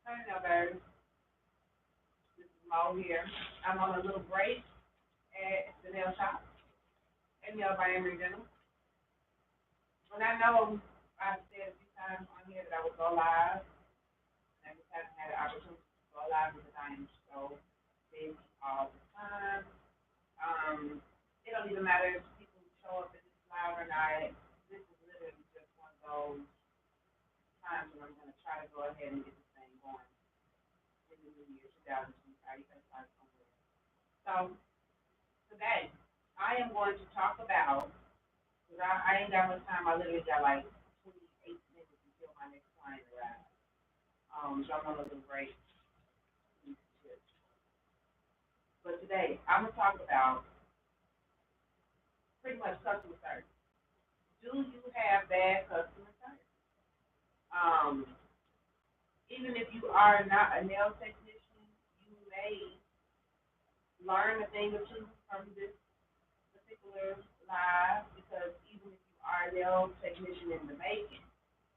Hey, now, baby. This is Mo here. I'm on a little break at the nail shop in Miami Dental. And I know I've said a few times on here that I would go live, and I just haven't had the opportunity to go live because I am so busy all the time. It don't even matter if people show up in this live or not. This is literally just one of those times when I'm going to try to go ahead and get this thing going in the new year, 2025. You can start somewhere. So today, I am going to talk about, because I ain't got much time, I literally got like 28 minutes until my next client arrives. So I'm on a little break. But today, I'm going to talk about pretty much customer service. Do you have bad customer service? Um, Even if you are not a nail technician, you may learn a thing or two from this particular live because even if you are a nail technician in the making,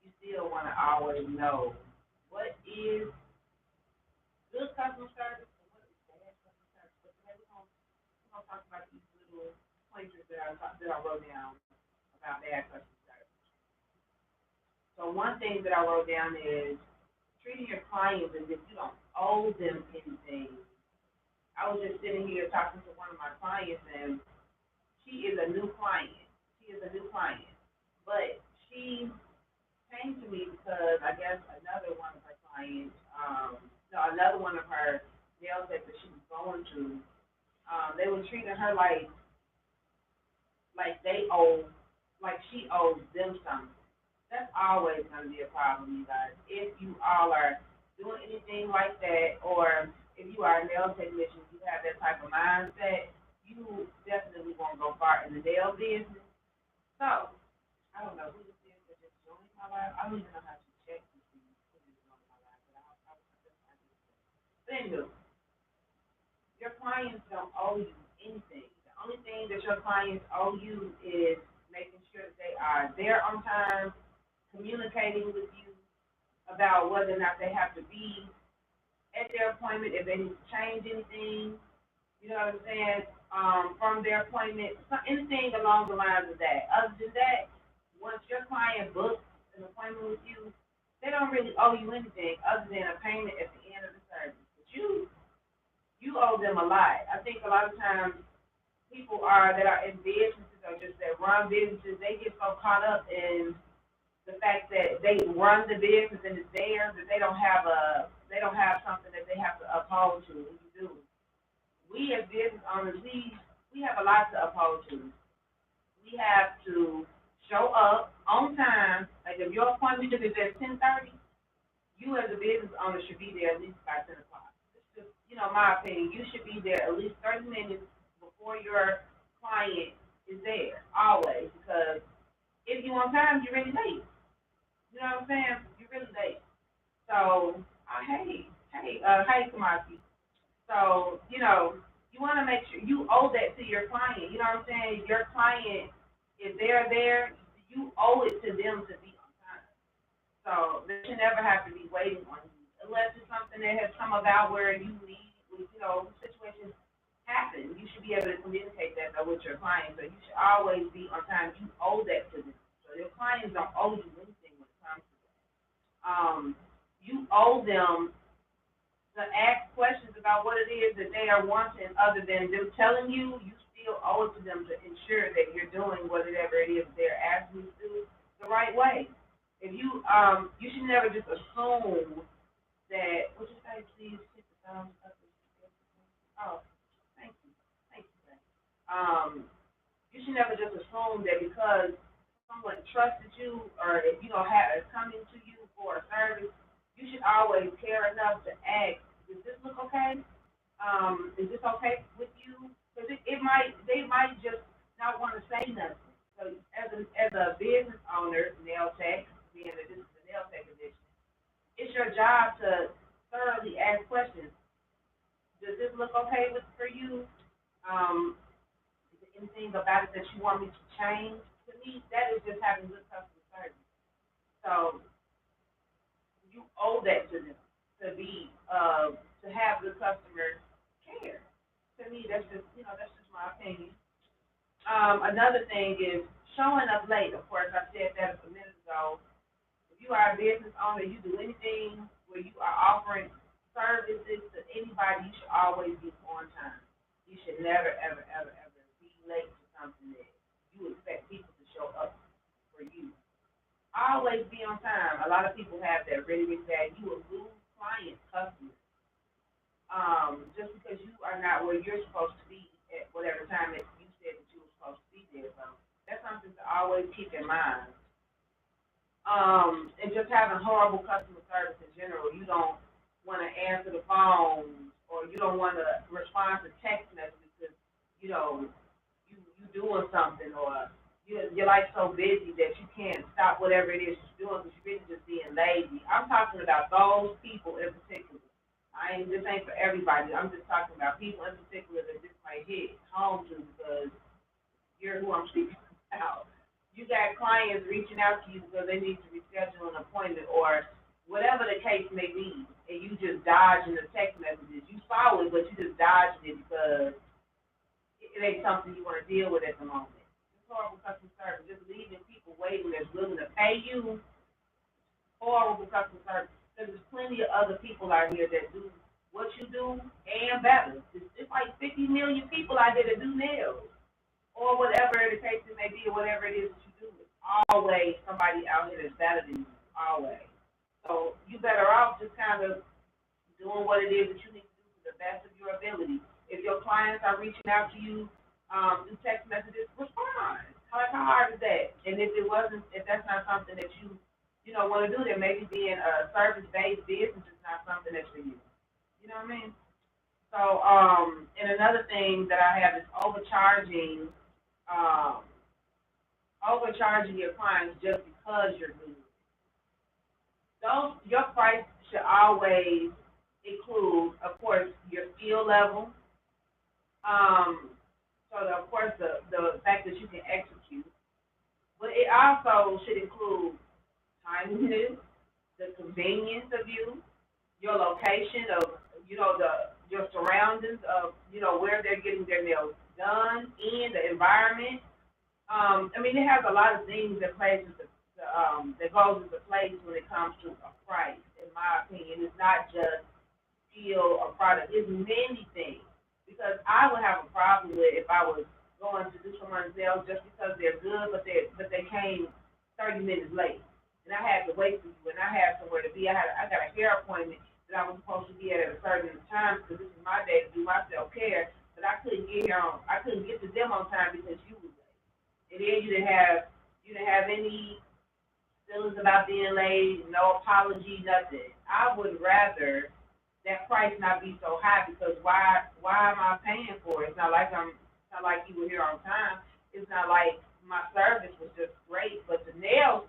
you still want to always know what is good customer service and what is bad customer service. But today we're gonna talk about these little pointers that I wrote down about bad customer service. So one thing that I wrote down is treating your clients as if you don't owe them anything. I was just sitting here talking to one of my clients, and she is a new client. She is a new client, but she came to me because I guess another one of her clients, no, another one of her nail techs that she was going to, they were treating her like they owe, like she owes them something. That's always going to be a problem, you guys. If you all are doing anything like that, or if you are a nail technician, you have that type of mindset, you definitely won't go far in the nail business. So, I don't know who this is that just joined my life. I don't even know how to check to see who just joined my life, but I just. But anyway, your clients don't owe you anything. The only thing that your clients owe you is making sure that they are there on time, communicating with you about whether or not they have to be at their appointment, if they need to change anything, you know what I'm saying, from their appointment, anything along the lines of that. Other than that, once your client books an appointment with you, they don't really owe you anything other than a payment at the end of the service. But you owe them a lot. I think a lot of times people that are in businesses or just that run businesses, they get so caught up in the fact that they run the business and it's theirs, that they don't have something that they have to uphold to. And you do. We as business owners, we have a lot to uphold to. We have to show up on time. Like if your appointment is at 10:30, you as a business owner should be there at least by 10 o'clock. It's just, my opinion. You should be there at least 30 minutes before your client is there, always, because if you're on time, you're really late. You know what I'm saying? You're really late. So, hey, Kamasi. So, you want to make sure you owe that to your client. You know what I'm saying? Your client, if they're there, you owe it to them to be on time. So they should never have to be waiting on you, unless it's something that has come about where you need, situations happen. You should be able to communicate that though with your client. So you should always be on time. You owe that to them. So your clients don't owe you anything when it comes to that. You owe them to ask questions about what it is that they are wanting other than them telling you. You still owe it to them to ensure that you're doing whatever it is they're asking you to do the right way. If you should never just assume that, would you say, please hit the thumbs up? Oh, thank you. Thank you, sir. You should never just assume that because someone trusted you or if you don't have is coming to you for a service, you should always care enough to ask, does this look okay? Is this okay with you? Because they might just not want to say nothing. So as a business owner, nail tech, being that this is a nail tech edition, it's your job to thoroughly ask questions. Does this look okay for you? Is there anything about it that you want me to change? To me, that is just having good customer service. So you owe that to them. to have the customer care. To me, that's just my opinion. Another thing is showing up late. Of course, I said that a minute ago. If you are a business owner, you do anything where you are offering services to anybody, you should always be on time. You should never, ever, ever, ever be late to something that you expect people to show up for you. Always be on time. A lot of people have that really, really bad. You will lose clients, customers, just because you are not where you're supposed to be at whatever time that you said that you were supposed to be there. So that's something to always keep in mind. And just having horrible customer service in general. You don't want to answer the phone, or you don't want to respond to text messages because you know you doing something, or your life's so busy that you can't stop whatever it is you're doing because you're really just being lazy. I'm talking about those people in particular. This ain't for everybody. I'm just talking about people in particular that this might hit home to because you're who I'm speaking about. You got clients reaching out to you because they need to reschedule an appointment or whatever the case may be, and you just dodging the text messages. You saw it, but you just dodging it because it ain't something you want to deal with at the moment. It's horrible customer service. Just leaving people waiting that's willing to pay you. Horrible customer service. Because there's plenty of other people out here that do what you do and better. It's like 50 million people out there that do nails or whatever the case it may be, or whatever it is that you do. It's always somebody out here that's better than you. Always. So you better off just kind of doing what it is that you need to do to the best of your ability. If your clients are reaching out to you through text messages, respond. How hard is that? And if that's not something that you want to do, then maybe being a service-based business is not something that's for you. You know what I mean? So, and another thing that I have is um, overcharging your clients just because you're good. Your price should always include, of course, your skill level. Um, of course, the fact that you can execute, but it also should include timeliness, the convenience of you, your location of, your surroundings of, where they're getting their nails done, and the environment. It has a lot of things that that goes into place when it comes to a price. In my opinion, it's not just skill or product. It's many things. Because I would have a problem with if I was going to do someone's nails just because they're good, but they came 30 minutes late, and I had to wait for you, and I had somewhere to be. I got a hair appointment that I was supposed to be at a certain time because this is my day to do my self care, but I couldn't get to them on time because you was late. And then you didn't have any feelings about being late, no apology, nothing. I would rather that price not be so high because why am I paying for it? It's not like you were here on time. It's not like my service was just great, but the nails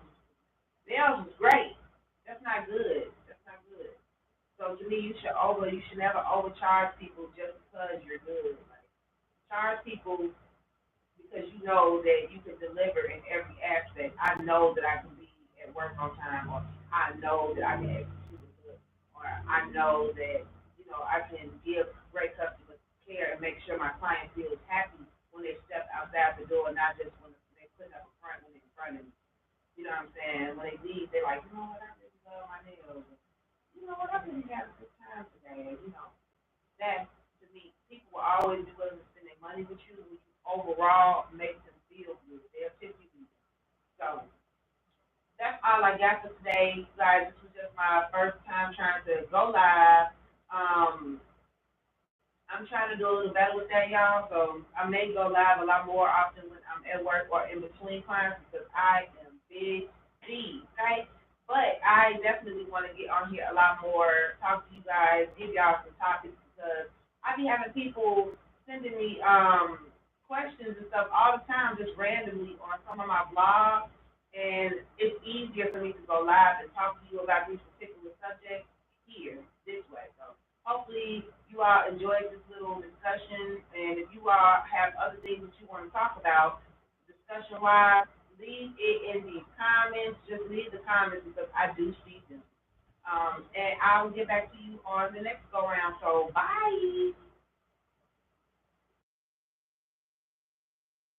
was great. That's not good. That's not good. So to me, you should never overcharge people just because you're good. Like, charge people because you know that you can deliver in every aspect. I know that I can be at work on time, or I know that I can execute good, or I know that I can give great customer care and make sure my client feels happy when they step outside the door, not just when they put up a front when they're in front of me. You know what I'm saying? When they leave, they're like, you know what, I really love my nails. You know what, I really had a good time today. That to me, people will always be willing to spend their money with you when you overall make them feel good. They'll tip you good. So that's all I got for today, guys. This was just my first time trying to go live. Um, I'm trying to do a little better with that, y'all. So I may go live a lot more often when I'm at work or in between clients because I am busy, okay? But I definitely want to get on here a lot more, talk to you guys, give y'all some topics because I be having people sending me questions and stuff all the time, just randomly on some of my blogs, and it's easier for me to go live and talk to you about these particular subjects here this way. So hopefully you all enjoyed this little discussion, and if you all have other things that you want to talk about, discussion-wise, leave it in the comments. Just leave the comments because I do see them. And I'll get back to you on the next go round. So bye.